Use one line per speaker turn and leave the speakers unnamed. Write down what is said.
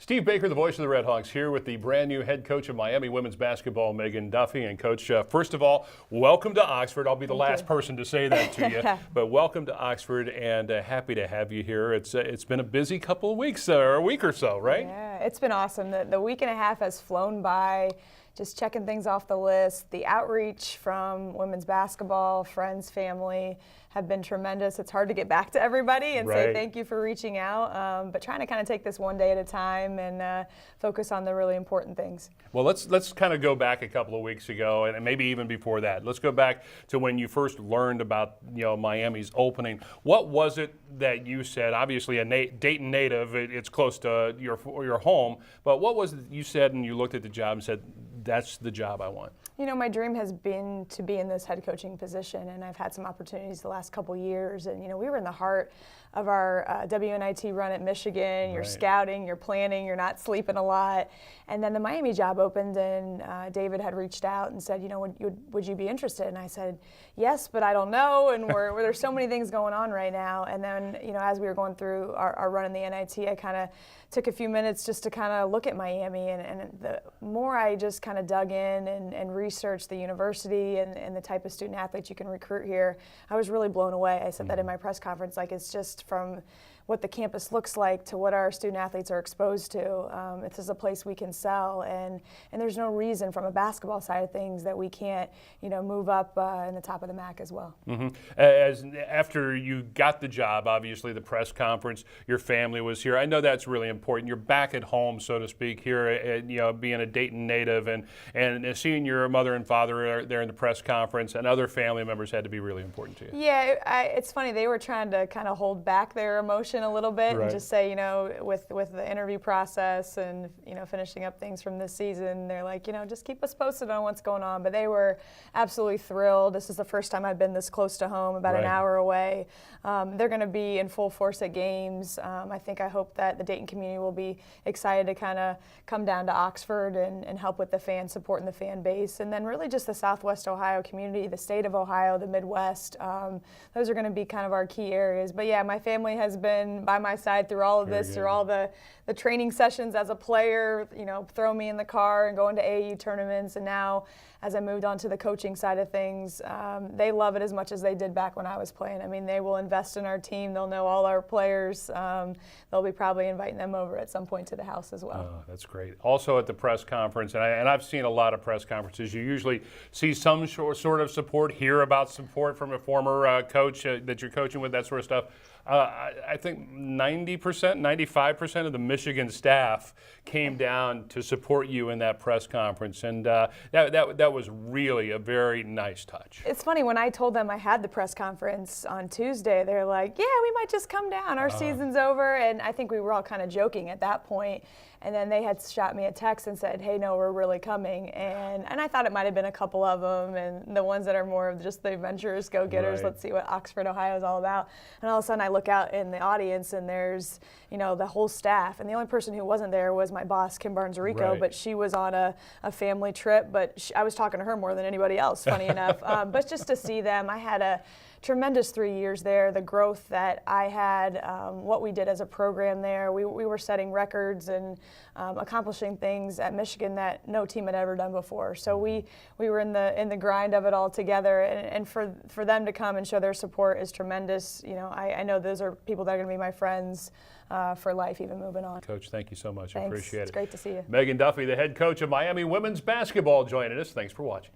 Steve Baker, the voice of the Red Hawks, here with the brand new head coach of Miami women's basketball, Megan Duffy. And Coach, first of all, welcome to Oxford. I'll be the last person to say that to you, but welcome to Oxford, and happy to have you here. It's been a busy couple of weeks, or a week or so, right?
Yeah, it's been awesome. The week and a half has flown by, just checking things off the list. The outreach from women's basketball, friends, family have been tremendous. It's hard to get back to everybody and say thank you for reaching out, but trying to kind of take this one day at a time and focus on the really important things.
Well, let's kind of go back a couple of weeks ago, and maybe even before that. Let's go back to when you first learned about Miami's opening. What was it that you said? Obviously, a Dayton native, it's close to your home. But what was it you said, and you looked at the job and said, "That's the job I want"?
You know, my dream has been to be in this head coaching position, and I've had some opportunities the last couple years. And we were in the heart of our WNIT run at Michigan. You're scouting, you're planning, you're not sleeping a lot. And then the Miami job opened, and David had reached out and said, would you be interested? And I said, yes, but I don't know. And there's so many things going on right now. And then, as we were going through our run in the NIT, I kind of took a few minutes just to kind of look at Miami. And the more I just kind of dug in and researched the university and the type of student athletes you can recruit here, I was really blown away. I said that in my press conference, it's just from what the campus looks like to what our student athletes are exposed to. It's just a place we can sell, and there's no reason from a basketball side of things that we can't, move up in the top of the MAC as well.
After you got the job, obviously the press conference, your family was here. I know that's really important. You're back at home, so to speak, here, being a Dayton native, and seeing your mother and father there in the press conference, and other family members had to be really important to you.
Yeah, it's funny. They were trying to kind of hold back their emotion a little bit and just say, with the interview process and finishing up things from this season, they're like, just keep us posted on what's going on. But they were absolutely thrilled. This is the first time I've been this close to home, about an hour away. They're going to be in full force at games. I hope that the Dayton community will be excited to kind of come down to Oxford and help with the fan support and the fan base, and then really just the Southwest Ohio community, the state of Ohio, the Midwest. Those are going to be kind of our key areas. But yeah, my family has been by my side through all of this, through all the training sessions as a player, throw me in the car and going to AAU tournaments. And now as I moved on to the coaching side of things, they love it as much as they did back when I was playing. I mean, they will invest in our team. They'll know all our players. They'll be probably inviting them over at some point to the house as well.
Oh, that's great. Also at the press conference, and I've seen a lot of press conferences, you usually see some sort of support, hear about support from a former coach that you're coaching with, that sort of stuff. I think 90%, 95% of the Michigan staff came down to support you in that press conference, and that was really a very nice touch.
It's funny, when I told them I had the press conference on Tuesday, they're like, yeah, we might just come down. Our season's over. And I think we were all kind of joking at that point. And then they had shot me a text and said, hey, no, we're really coming. And I thought it might have been a couple of them, and the ones that are more of just the adventurous go-getters. Let's see what Oxford, Ohio is all about. And all of a sudden I look out in the audience, and there's, the whole staff. And the only person who wasn't there was my boss, Kim Barnes-Rico, but she was on a family trip. But I was talking to her more than anybody else, funny enough. But just to see them, I had a tremendous 3 years there. The growth that I had, what we did as a program there, we were setting records and accomplishing things at Michigan that no team had ever done before. So we were in the grind of it all together, and for them to come and show their support is tremendous. I know those are people that are going to be my friends for life, even moving on.
Coach, thank you so much.
Thanks.
I appreciate it.
It's great to see you.
Megan Duffy, the head coach of Miami women's basketball, joining us. Thanks for watching.